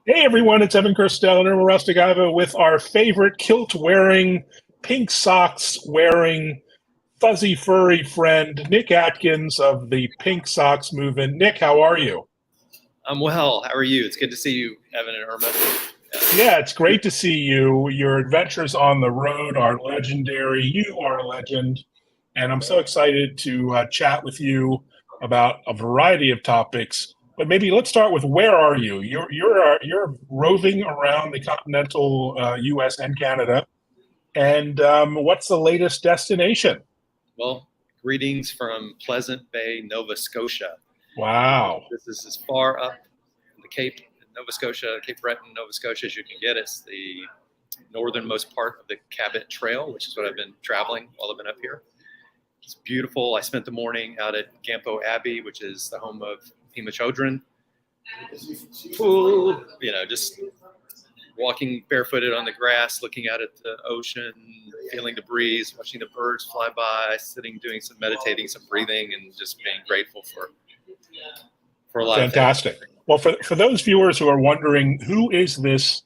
Hey everyone, it's Evan Kirstel and Irma Rustigava with our favorite kilt wearing, pink socks wearing, fuzzy furry friend, Nick Atkins of the Pink Socks Movement. Nick, how are you? I'm well. How are you? It's good to see you, Evan and Irma. Yeah, it's great to see you. Your adventures on the road are legendary. You are a legend. And I'm so excited to chat with you about a variety of topics. But maybe let's start with where are you? You're roving around the continental U.S. and Canada, and what's the latest destination? Well, greetings from Pleasant Bay, Nova Scotia. Wow, This is as far up the Cape, Nova Scotia, Cape Breton, Nova Scotia as you can get. It's the northernmost part of the Cabot Trail, which is what I've been traveling while I've been up here. It's beautiful. I spent the morning out at Gampo Abbey, which is the home of Pima Chodron. Pool, just walking barefooted on the grass, looking out at the ocean, feeling the breeze, watching the birds fly by, sitting, doing some meditating, some breathing, and just being grateful for a lot of things. fantastic. Well, for those viewers who are wondering, who is this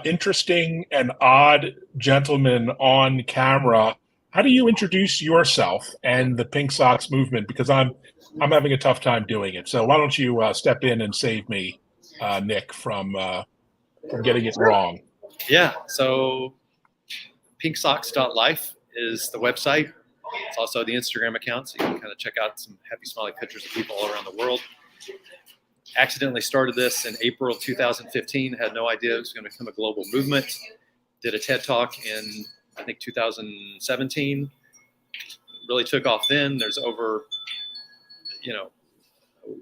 interesting and odd gentleman on camera? How do you introduce yourself and the Pink Socks movement? Because I'm having a tough time doing it. So why don't you step in and save me, Nick, from getting it wrong? Yeah, so pinksocks.life is the website. It's also the Instagram account, so you can kind of check out some happy, smiley pictures of people all around the world. Accidentally started this in April of 2015. Had no idea it was going to become a global movement. Did a TED Talk in, I think, 2017. Really took off then. There's over,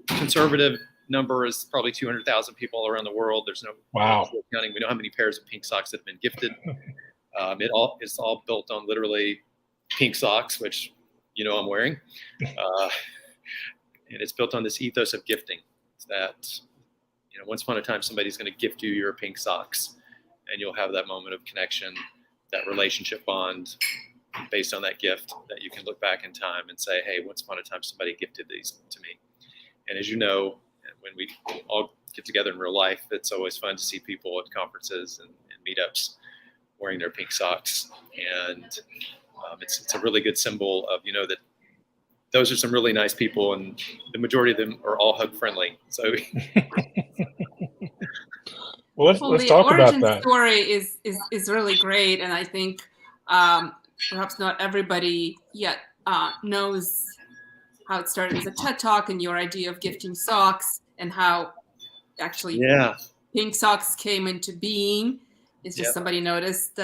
conservative number is probably 200,000 people all around the world. There's no Wow. counting. We know how many pairs of pink socks that have been gifted. It's all built on literally pink socks, which I'm wearing, and it's built on this ethos of gifting. It's that once upon a time somebody's going to gift you your pink socks, and you'll have that moment of connection, that relationship bond based on that gift that you can look back in time and say, hey, once upon a time somebody gifted these to me. And as you know, when we all get together in real life, it's always fun to see people at conferences and meetups wearing their pink socks. And it's a really good symbol of, that those are some really nice people, and the majority of them are all hug friendly. So, Well, let's The talk about origin that. story is really great, and I think perhaps not everybody yet knows how it started as a TED Talk and your idea of gifting socks and how actually pink socks came into being. It's just somebody noticed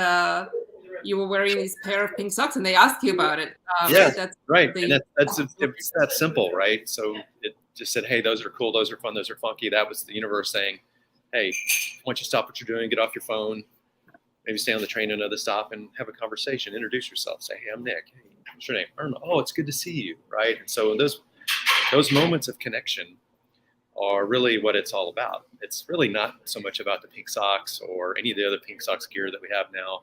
you were wearing these pair of pink socks and they asked you about it. That's right. And it's that simple, right? So it just said, hey, those are cool, those are fun, those are funky. That was the universe saying, hey, why don't you stop what you're doing, get off your phone, maybe stay on the train to another stop and have a conversation, introduce yourself, say, hey, I'm Nick. Hey, what's your name? Irma. Oh, it's good to see you, right? And so those moments of connection are really what it's all about. It's really not so much about the pink socks or any of the other pink socks gear that we have now.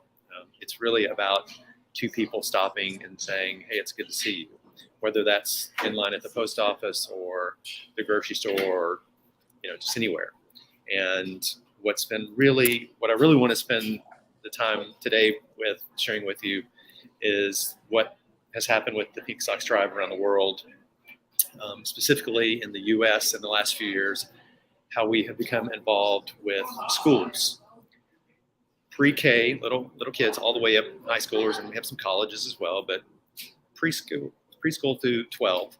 It's really about two people stopping and saying, hey, it's good to see you, whether that's in line at the post office or the grocery store or just anywhere. And what I really want to spend the time today with sharing with you is what has happened with the Pink Socks Tribe around the world, specifically in the U.S. in the last few years, how we have become involved with schools, pre-K, little kids, all the way up high schoolers, and we have some colleges as well, but preschool through 12.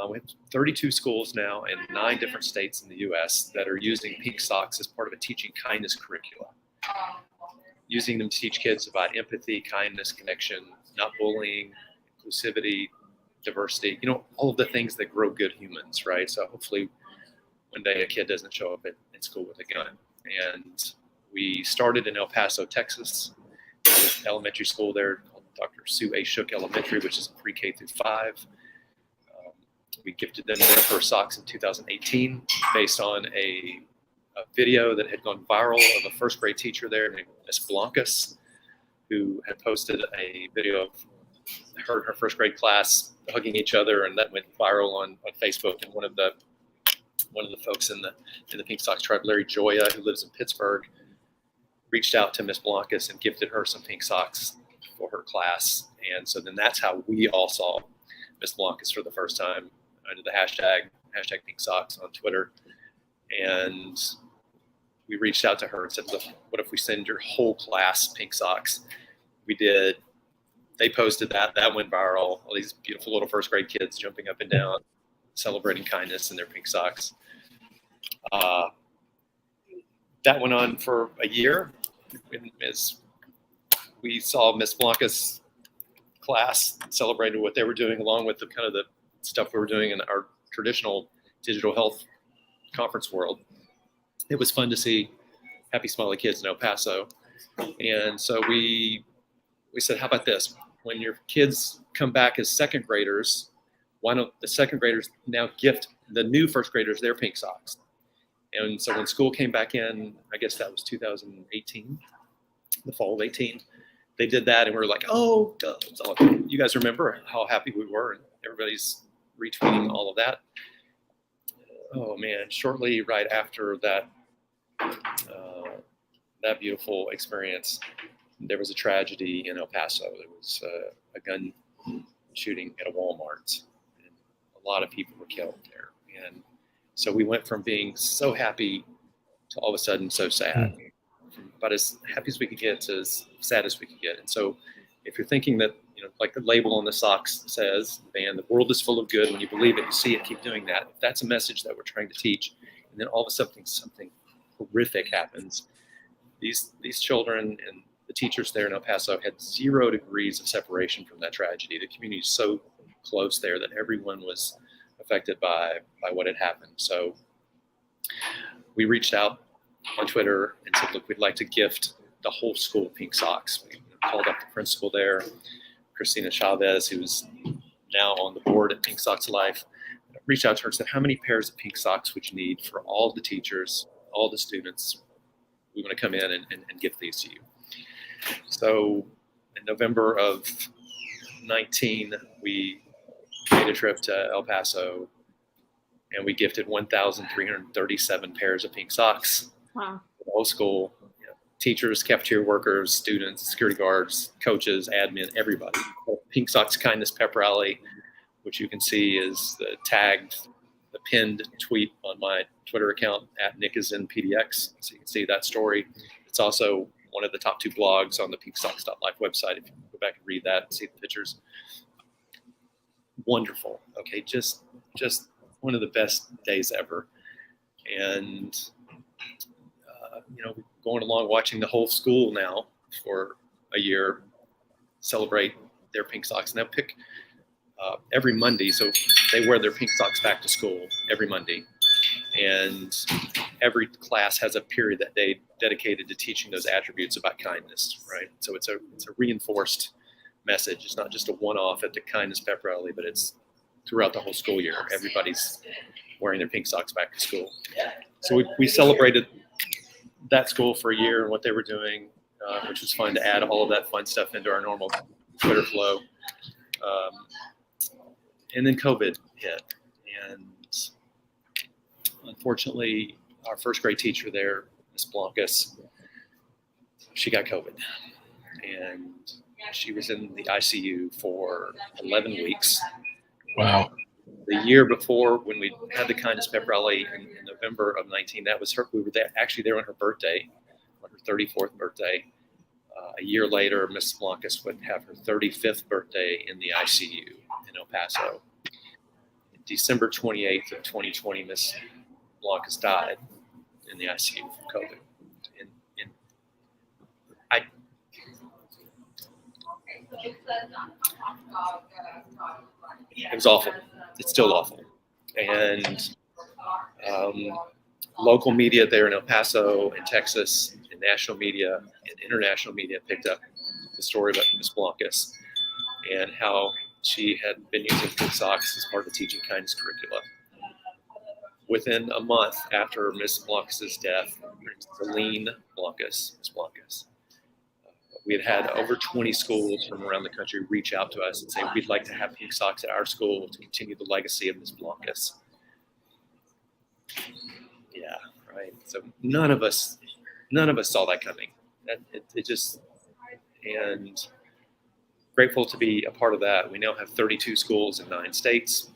We have 32 schools now in 9 different states in the U.S. that are using pink socks as part of a teaching kindness curricula, using them to teach kids about empathy, kindness, connection, not bullying, inclusivity, diversity, all of the things that grow good humans, right? So hopefully one day a kid doesn't show up at school with a gun. And we started in El Paso, Texas, with elementary school there called Dr. Sue A. Shook Elementary, which is pre-K through 5. We gifted them their first socks in 2018 based on a video that had gone viral of a first grade teacher there named Miss Blancas, who had posted a video of her and her first grade class hugging each other, and that went viral on Facebook. And one of the one of the folks in the Pink Socks tribe, Larry Joya, who lives in Pittsburgh, reached out to Miss Blancas and gifted her some pink socks for her class. And so then that's how we all saw Miss Blancas for the first time under the hashtag pink socks on Twitter. And we reached out to her and said, look, what if we send your whole class pink socks? We did. They posted that. That went viral. All these beautiful little first grade kids jumping up and down, celebrating kindness in their pink socks. That went on for a year. As we saw Miss Blanca's class celebrated what they were doing, along with the kind of the stuff we were doing in our traditional digital health conference world. It was fun to see happy, smiley kids in El Paso. And so we said, how about this? When your kids come back as second graders, why don't the second graders now gift the new first graders their pink socks? And so when school came back in, I guess that was 2018, the fall of 18, they did that. And we were like, oh, you guys remember how happy we were? And everybody's retweeting all of that. Oh, man, shortly right after that, that beautiful experience, there was a tragedy in El Paso. There was a gun shooting at a Walmart. And a lot of people were killed there. And so we went from being so happy to all of a sudden so sad. From about as happy as we could get to as sad as we could get. And so if you're thinking that, like the label on the socks says, man, the world is full of good. When you believe it, you see it, keep doing that. If that's a message that we're trying to teach, and then all of a sudden something horrific happens. These children and the teachers there in El Paso had 0 degrees of separation from that tragedy. The community is so close there that everyone was affected by what had happened. So we reached out on Twitter and said, look, we'd like to gift the whole school pink socks. We called up the principal there, Christina Chavez, who's now on the board at Pink Socks Life. Reached out to her and said, how many pairs of pink socks would you need for all the teachers, all the students? We want to come in and gift these to you. So in November of 19, we made a trip to El Paso and we gifted 1,337 pairs of pink socks. Wow. For the whole school, teachers, cafeteria workers, students, security guards, coaches, admin, everybody. Pink Socks Kindness Pep Rally, which you can see is the pinned tweet on my Twitter account at NickIsInPDX. So you can see that story. It's also one of the top 2 blogs on the pinksocks.life website. If you go back and read that and see the pictures. Wonderful. Okay, just one of the best days ever. And, going along watching the whole school now for a year celebrate their pink socks. And they'll pick every Monday. So they wear their pink socks back to school every Monday. And every class has a period that they dedicated to teaching those attributes about kindness, right? So it's a reinforced message. It's not just a one-off at the Kindness Pep Rally, but it's throughout the whole school year. Everybody's wearing their pink socks back to school. So we celebrated that school for a year and what they were doing, which was fun to add all of that fun stuff into our normal Twitter flow. And then COVID hit. And unfortunately, our first grade teacher there, Miss Blancas, she got COVID. And she was in the ICU for 11 weeks. Wow. The year before, when we had the Kindness Pep Rally in November of 19, that was her. We were actually there on her birthday, on her 34th birthday. A year later, Miss Blancas would have her 35th birthday in the ICU in El Paso. December 28th of 2020, Miss Blancas died in the ICU from COVID. It was awful. It's still awful. And local media there in El Paso and Texas and national media and international media picked up the story about Miss Blancas and how she had been using pink socks as part of the Teaching Kindness curricula. Within a month after Miss Blancas's death, Celine Blancas, Miss Blancas, we had over 20 schools from around the country reach out to us and say, we'd like to have pink socks at our school to continue the legacy of Miss Blancas. Yeah, right. So none of us saw that coming. It just, and grateful to be a part of that. We now have 32 schools in 9 states.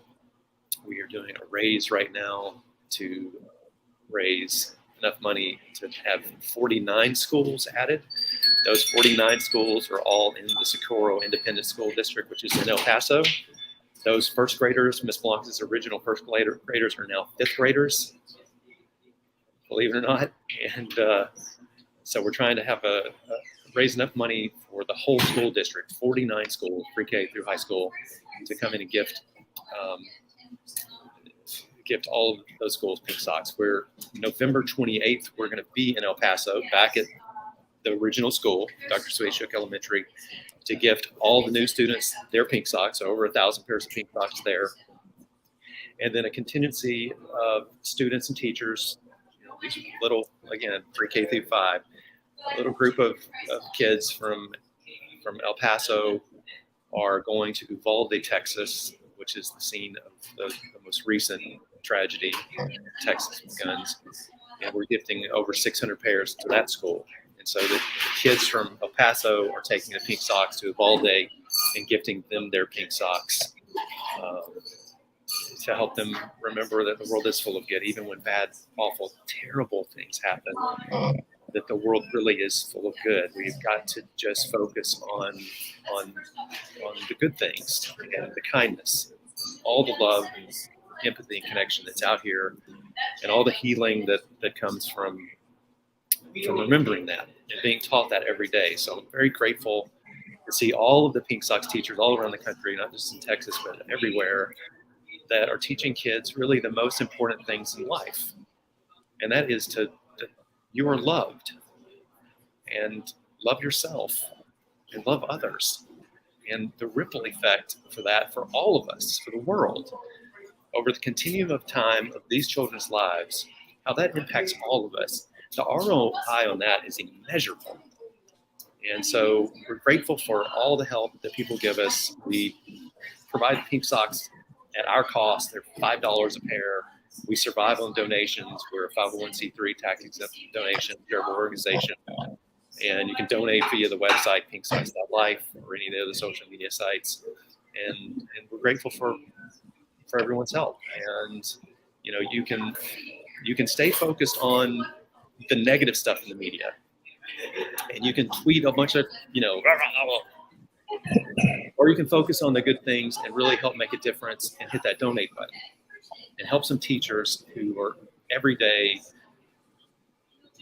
We are doing a raise right now to raise enough money to have 49 schools added. Those 49 schools are all in the Socorro Independent School District, which is in El Paso. Those first graders, Ms. Blanca's original first graders, are now 5th graders, believe it or not. And so we're trying to have raise enough money for the whole school district, 49 schools, pre-K through high school, to come in and gift all of those schools pink socks. We're November 28th, we're going to be in El Paso, back at the original school, Dr. Sueshuk Elementary, to gift all the new students their pink socks, over 1,000 pairs of pink socks there. And then a contingency of students and teachers, these little, again, pre-K through 5, a little group of kids from El Paso are going to Uvalde, Texas, which is the scene of the most recent tragedy in Texas with guns. And we're gifting over 600 pairs to that school. And so the kids from El Paso are taking the pink socks to Uvalde and gifting them their pink socks to help them remember that the world is full of good, even when bad, awful, terrible things happen, that the world really is full of good. We've got to just focus on the good things and the kindness, all the love and empathy and connection that's out here, and all the healing that comes from remembering that and being taught that every day. So I'm very grateful to see all of the Pink Socks teachers all around the country, not just in Texas, but everywhere, that are teaching kids really the most important things in life. And that is that you are loved, and love yourself and love others. And the ripple effect for that, for all of us, for the world, over the continuum of time of these children's lives, how that impacts all of us. The ROI on that is immeasurable. And so we're grateful for all the help that people give us. We provide pink socks at our cost. They're $5 a pair. We survive on donations. We're a 501c3 tax-exempt donation charitable organization. And you can donate via the website, pinksocks.life, or any of the other social media sites. And we're grateful for everyone's help. And you can stay focused on the negative stuff in the media, and you can tweet a bunch of or you can focus on the good things and really help make a difference and hit that donate button and help some teachers who are every day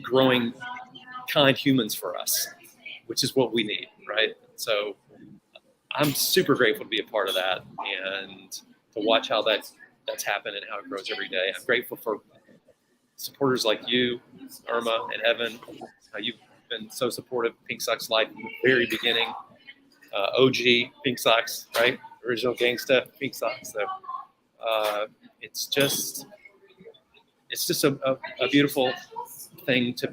growing kind humans for us, which is what we need, right? So I'm super grateful to be a part of that and to watch how that's happened and how it grows every day. I'm grateful for supporters like you, Irma and Evan, how you've been so supportive of Pink Socks Life from the very beginning. OG Pink Socks, right? Original gangsta Pink Socks. So it's just a beautiful thing to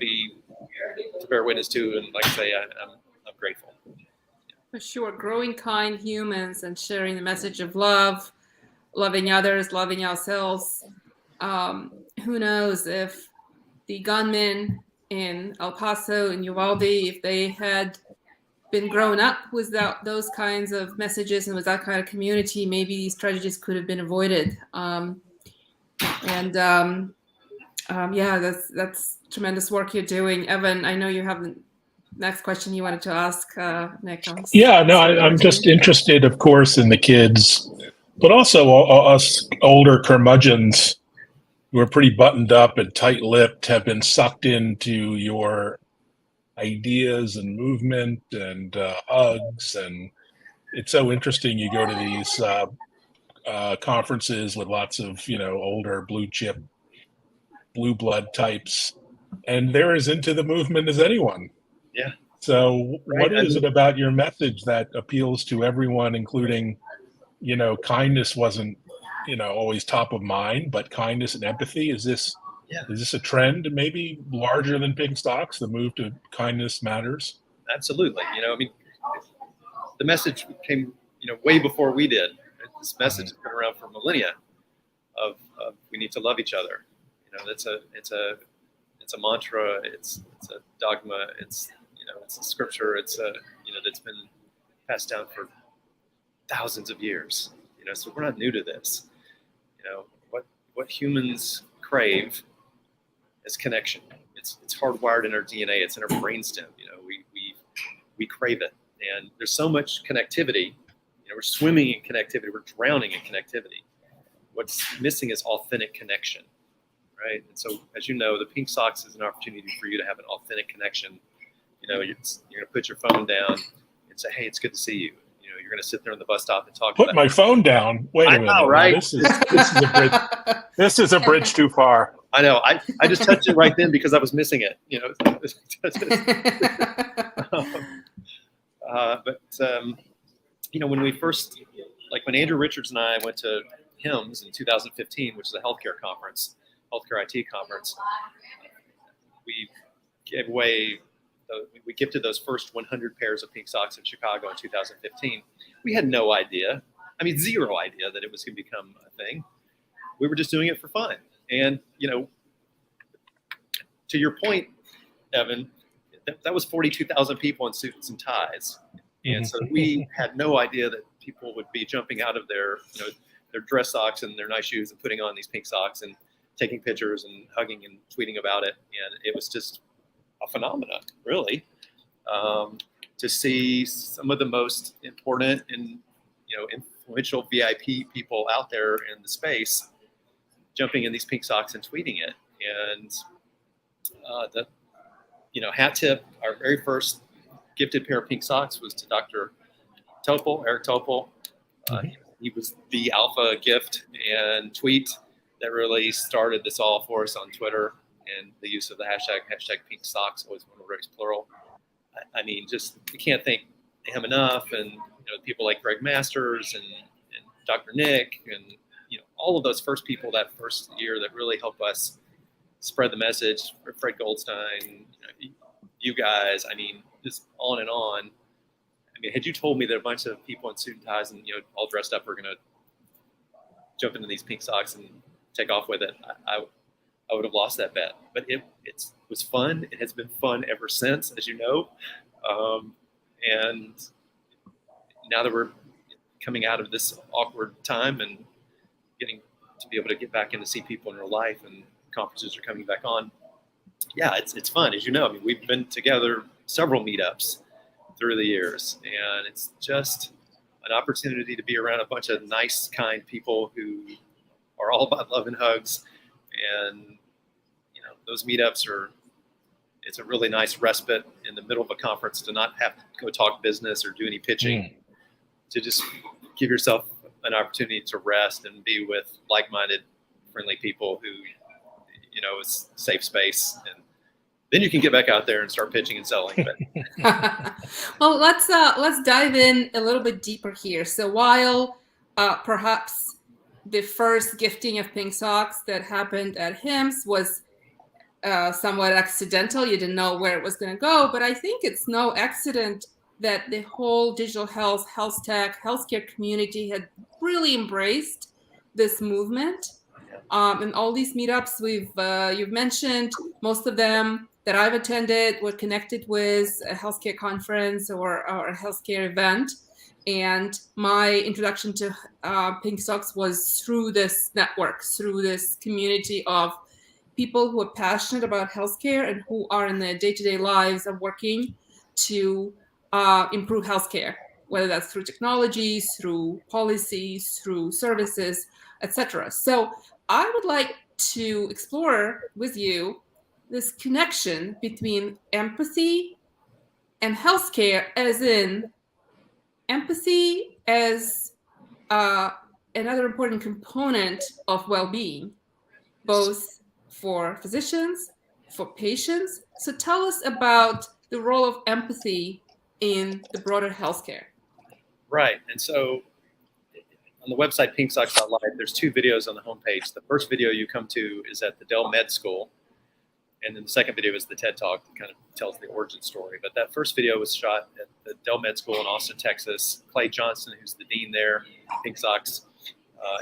bear witness to, and like I say, I'm grateful. For sure, growing kind humans and sharing the message of love, loving others, loving ourselves. Who knows if the gunmen in El Paso and Uvalde, if they had been grown up without those kinds of messages and with that kind of community, maybe these tragedies could have been avoided. That's tremendous work you're doing. Evan, I know you have the next question you wanted to ask Nick. Yeah, no, I'm just interested, of course, in the kids, but also us older curmudgeons who are pretty buttoned up and tight-lipped have been sucked into your ideas and movement and hugs. And it's so interesting. You go to these conferences with lots of, older blue chip, blue blood types, and they're as into the movement as anyone. Yeah. So what is it about your message that appeals to everyone, including, kindness wasn't, always top of mind, but kindness and empathy? Is this a trend maybe larger than Pink Socks, the move to kindness matters? Absolutely. The message came, way before we did. This message has been around for millennia of we need to love each other. it's a mantra. It's a dogma. It's a scripture. It's that's been passed down for thousands of years. So we're not new to this. What humans crave is connection. It's hardwired in our DNA. It's in our brainstem. We crave it, and there's so much connectivity. We're swimming in connectivity. We're drowning in connectivity. What's missing is authentic connection, right? And so, as you know, the pink socks is an opportunity for you to have an authentic connection. You're going to put your phone down and say, "Hey, it's good to see you." You're going to sit there on the bus stop and talk. Put my phone down. Wait a minute. Know, right? This is a bridge. This is a bridge too far. I know. I just touched it right then because I was missing it. When we first, like when Andrew Richards and I went to HIMSS in 2015, which is a healthcare healthcare IT conference, we gave away. We gifted those first 100 pairs of pink socks in Chicago in 2015. We had no idea. Zero idea that it was going to become a thing. We were just doing it for fun. And, to your point, Evan, that was 42,000 people in suits and ties. And so we had no idea that people would be jumping out of their dress socks and their nice shoes and putting on these pink socks and taking pictures and hugging and tweeting about it. And it was just a phenomenon, really, to see some of the most important and influential VIP people out there in the space jumping in these pink socks and tweeting it. And hat tip, our very first gifted pair of pink socks was to Dr. Eric Topol. He was the alpha gift and tweet that really started this all for us on Twitter. And the use of the hashtag pink socks, always one race plural. Just you can't thank him enough, and people like Greg Masters and Dr. Nick, and all of those first people that first year that really helped us spread the message. Fred Goldstein, you guys. Just on and on. Had you told me that a bunch of people in suit and ties and all dressed up were going to jump into these pink socks and take off with it, I would have lost that bet. But it was fun. It has been fun ever since, as you know. And now that we're coming out of this awkward time and getting to be able to get back in to see people in real life, and conferences are coming back on, yeah, it's fun. As you know, we've been together several meetups through the years, and it's just an opportunity to be around a bunch of nice, kind people who are all about love and hugs. And those meetups it's a really nice respite in the middle of a conference to not have to go talk business or do any pitching, to just give yourself an opportunity to rest and be with like-minded, friendly people who, it's safe space. And then you can get back out there and start pitching and selling. Well, let's dive in a little bit deeper here. So while perhaps the first gifting of pink socks that happened at HIMSS was somewhat accidental. You didn't know where it was going to go, but I think it's no accident that the whole digital health tech, healthcare community had really embraced this movement. And all these meetups you've mentioned, most of them that I've attended were connected with a healthcare conference or a healthcare event. And my introduction to Pink Socks was through this network, through this community of people who are passionate about healthcare and who are in their day-to-day lives are working to improve healthcare, whether that's through technologies, through policies, through services, etc. So I would like to explore with you this connection between empathy and healthcare, as in empathy as another important component of well-being, both for physicians, for patients. So tell us about the role of empathy in the broader healthcare. Right. And so on the website pinksocks.live, there's 2 videos on the homepage. The first video you come to is at the Dell Med School. And then the second video is the TED Talk that kind of tells the origin story. But that first video was shot at the Dell Med School in Austin, Texas. Clay Johnson, who's the dean there, Pink Socks,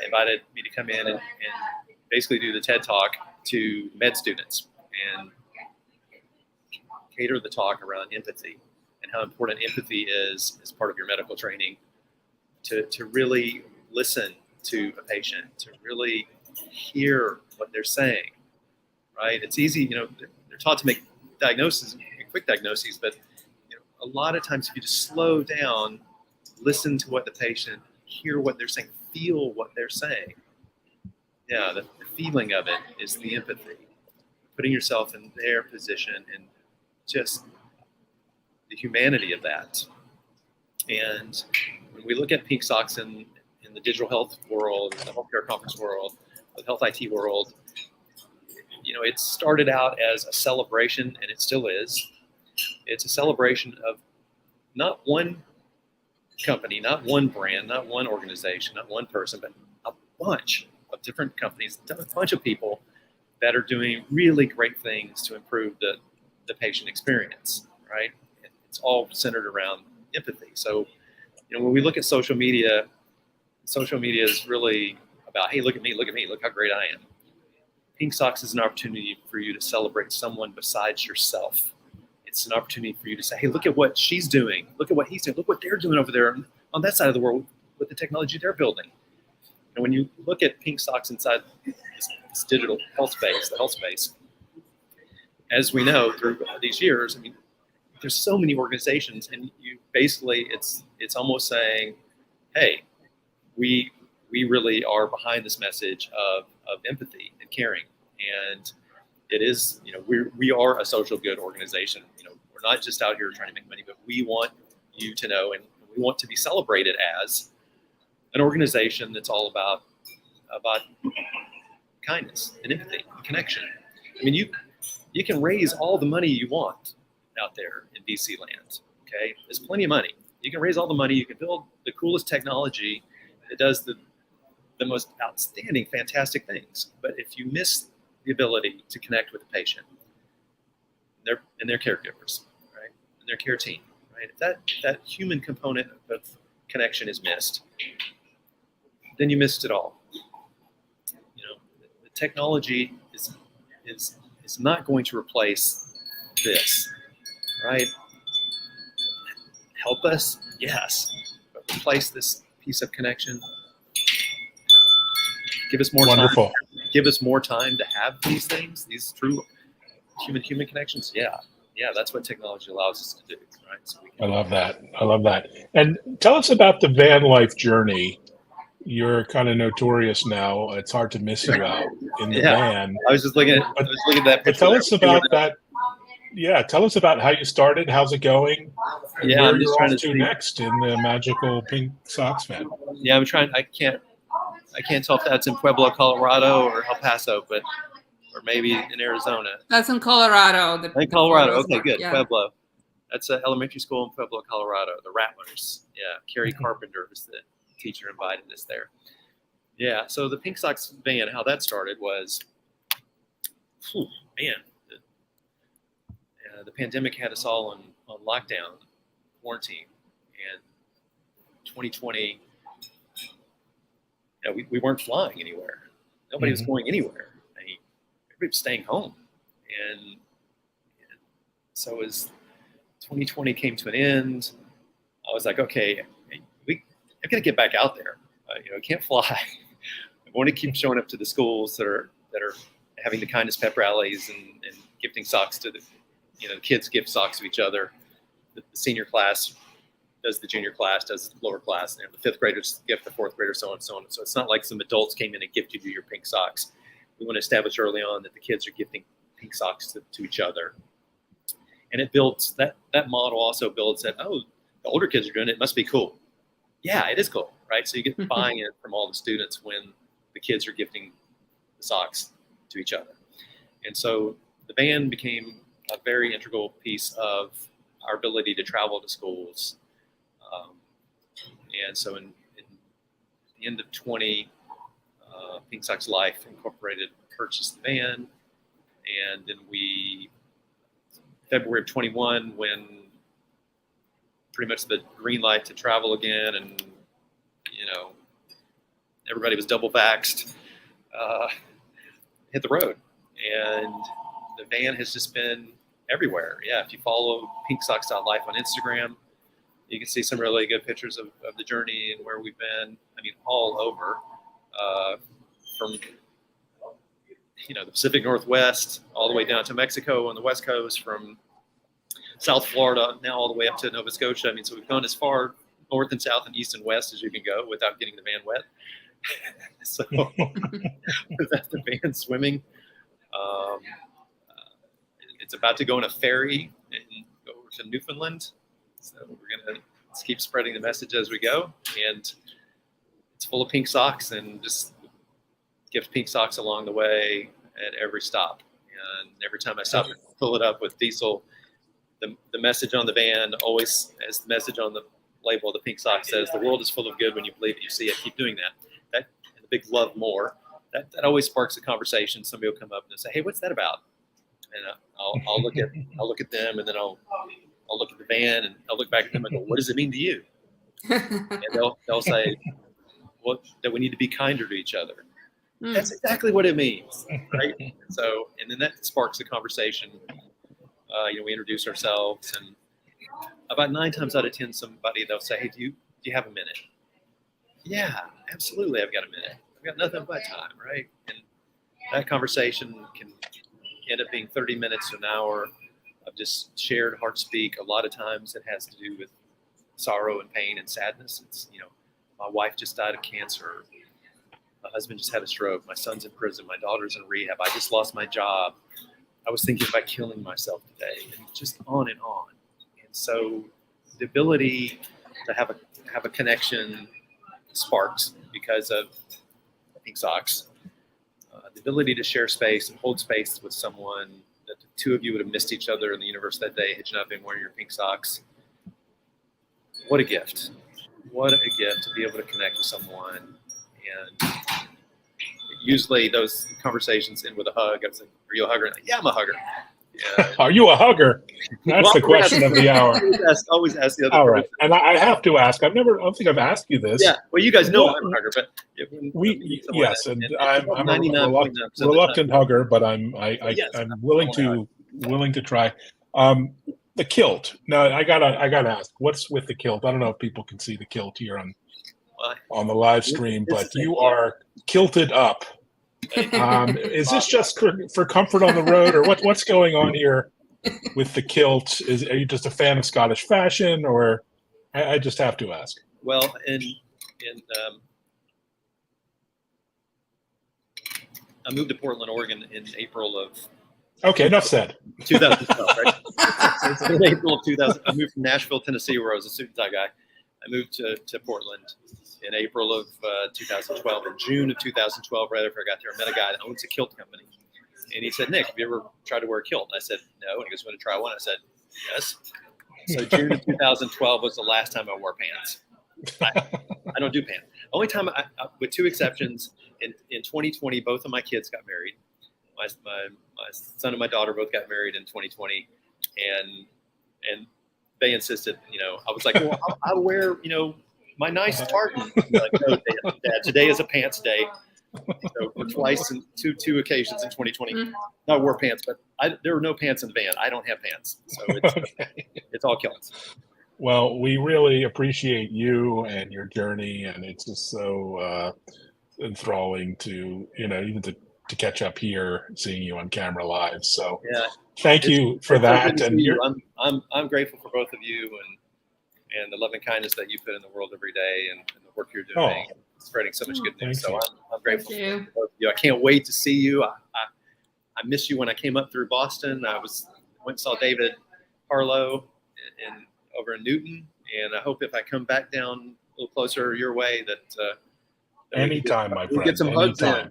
invited me to come in and basically do the TED Talk. to med students and cater the talk around empathy and how important empathy is as part of your medical training, to really listen to a patient, to really hear what they're saying, right? It's easy, they're taught to make diagnoses, quick diagnoses, but a lot of times if you just slow down, listen to what the patient, hear what they're saying, feel what they're saying. Yeah, the feeling of it is the empathy, putting yourself in their position and just the humanity of that. And when we look at pink socks in the digital health world, in the healthcare conference world, the health IT world, it started out as a celebration, and it still is. It's a celebration of not one company, not one brand, not one organization, not one person, but a bunch of different companies, a bunch of people that are doing really great things to improve the patient experience, right? It's all centered around empathy. So, when we look at social media is really about, hey, look at me, look how great I am. Pink Socks is an opportunity for you to celebrate someone besides yourself. It's an opportunity for you to say, hey, look at what she's doing. Look at what he's doing. Look what they're doing over there on that side of the world with the technology they're building. And when you look at Pink Socks inside this digital health space, the health space, as we know through these years, there's so many organizations, and you basically, it's almost saying, hey, we really are behind this message of empathy and caring. And it is, we are a social good organization. We're not just out here trying to make money, but we want you to know, and we want to be celebrated as an organization that's all about kindness and empathy and connection. You can raise all the money you want out there in VC land. Okay, there's plenty of money. You can raise all the money. You can build the coolest technology that does the most outstanding, fantastic things. But if you miss the ability to connect with the patient and their caregivers, right, and their care team, right, if that human component of connection is missed, then you missed it all. The technology is not going to replace this, right? Help us, yes, but replace this piece of connection. Give us more Wonderful. time. Give us more time to have these things, these true human connections. Yeah, that's what technology allows us to do, right? So I love that. And tell us about the van life journey. You're kind of notorious now. It's hard to miss you out in the van. I was looking at that. But tell us about that. Yeah, tell us about how you started. How's it going? And Yeah, where I'm just you're trying off to to see. next in the magical Pink Socks van. Yeah, I'm trying. I can't tell if that's in Pueblo, Colorado, or El Paso, or maybe in Arizona. That's in Colorado. In Colorado. Okay, one, good. yeah. Pueblo. That's an elementary school in Pueblo, Colorado. The Rattlers. Yeah, Carrie Carpenter was the teacher invited us there. Yeah, so the Pink Socks van, how that started was, the pandemic had us all on lockdown, quarantine, and 2020, we weren't flying anywhere. Nobody was going anywhere. Everybody was staying home. And so as 2020 came to an end, I was like, okay, I got to get back out there. I can't fly. I want to keep showing up to the schools that are having the kindness pep rallies and gifting socks to the kids gift socks to each other. The senior class does the junior class, does the lower class, and the fifth graders gift the fourth graders, so on and so on. So it's not like some adults came in and gifted you your pink socks. We want to establish early on that the kids are gifting pink socks to each other. And it builds, that model also builds that, the older kids are doing it, it must be cool. Yeah, it is cool, right? So you get buy-in from all the students when the kids are gifting the socks to each other. And so the van became a very integral piece of our ability to travel to schools. And so in the end of 20, Pink Socks Life Incorporated purchased the van. And then February of 21, when pretty much the green light to travel again, and everybody was double vaxxed, hit the road. and the van has just been everywhere. Yeah, if you follow pinksocks.life on Instagram, you can see some really good pictures of the journey and where we've been. I mean, all over, from the Pacific Northwest all the way down to Mexico on the West Coast, from South Florida now all the way up to Nova Scotia. I mean, so we've gone as far north and south and east and west as you can go without getting the van wet. So without the van swimming. It's about to go on a ferry and go over to Newfoundland. So we're going to keep spreading the message as we go. And it's full of pink socks, and just gift pink socks along the way at every stop. And every time I stop and fill it up with diesel, the message on the van always, as the message on the label of the pink sock says, the world is full of good when you believe it, you see it. Keep doing that. And the big love more. That always sparks a conversation. Somebody will come up and say, "Hey, what's that about?" And I'll look at them, and then I'll look at the van, and I'll look back at them and go, "What does it mean to you?" And they'll say, "Well, that we need to be kinder to each other." That's exactly what it means, right? And then that sparks a conversation. We introduce ourselves, and about 9 times out of 10, they'll say, "Hey, do you have a minute?" Yeah, absolutely, I've got a minute. I've got nothing but time, right? And that conversation can end up being 30 minutes to an hour of just shared heart speak. A lot of times it has to do with sorrow and pain and sadness. It's, my wife just died of cancer. My husband just had a stroke. My son's in prison. My daughter's in rehab. I just lost my job. I was thinking about killing myself today, and just on and on. And so the ability to have a connection sparks because of pink socks. The ability to share space and hold space with someone that the two of you would have missed each other in the universe that day had you not been wearing your pink socks. What a gift. What a gift to be able to connect with someone. And usually those conversations end with a hug. I was like, "Are you a hugger?" And I'm like, "Yeah, I'm a hugger." Yeah. Are you a hugger? That's the question of the hour. Always ask the other All person. right. And I have to ask, I don't think I've asked you this. Yeah. Well, you guys know I'm a hugger, but yes, and I'm a reluctant hugger, but I'm willing to try. The kilt. Now I gotta ask, what's with the kilt? I don't know if people can see the kilt here on the live stream, but you are kilted up. Is this just for comfort on the road, or what's going on here with the kilt? Are you just a fan of Scottish fashion, or I just have to ask? Well, I moved to Portland, Oregon in April of. Okay, enough said. 2012, right? So in April of 2000, I moved from Nashville, Tennessee, where I was a suit and tie guy. I moved to Portland in April of 2012. In June of 2012, right after I got there, I met a guy that owns a kilt company. And he said, "Nick, have you ever tried to wear a kilt?" I said, "No." And he goes, "Want to try one?" I said, "Yes." So June of 2012 was the last time I wore pants. I don't do pants. Only time, with 2 exceptions, in 2020, both of my kids got married. My son and my daughter both got married in 2020. And they insisted, I was like, "Well, I'll wear, my nice tartan." Like, "No, Dad, today is a pants day." So for twice and two occasions in 2020, I wore pants, but there were no pants in the van. I don't have pants, so it's all kilts. Well, we really appreciate you and your journey, and it's just so enthralling to even to catch up here, seeing you on camera live. So thank you for that. And I'm grateful for both of you and the love and kindness that you put in the world every day, and the work you're doing, and spreading so much good news. So I'm grateful for both of you. I can't wait to see you. I missed you when I came up through Boston. Went and saw David Harlow over in Newton, and I hope if I come back down a little closer your way that anytime, my friend. Get some hugs in.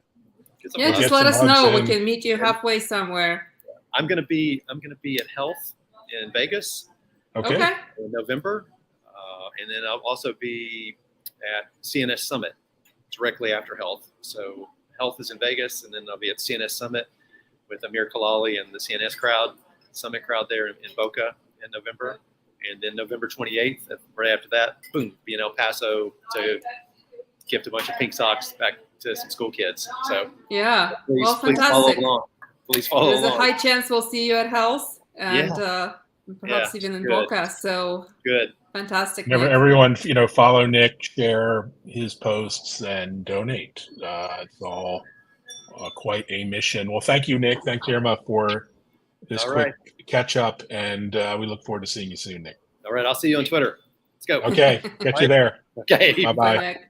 Yeah, just let us know. We can meet you halfway somewhere. I'm gonna be at Health in Vegas. Okay. In November, and then I'll also be at CNS Summit directly after Health. So Health is in Vegas, and then I'll be at CNS Summit with Amir Kalali and the CNS Summit crowd there in Boca in November. And then November 28th, right after that, boom, be in El Paso to gift a bunch of pink socks back to some school kids. So please follow along. Please follow There's a along. high chance we'll see you at Health and perhaps even in good. Boca. So Good. fantastic. Never, Nick. everyone, follow Nick, share his posts, and donate. It's all quite a mission. Well, thank you, Nick. Thanks, Irma, for this All quick catch up, and we look forward to seeing you soon, Nick. All right, I'll see you on Twitter. Let's go. Okay, catch you there. Okay. Bye-bye. Bye, Nick.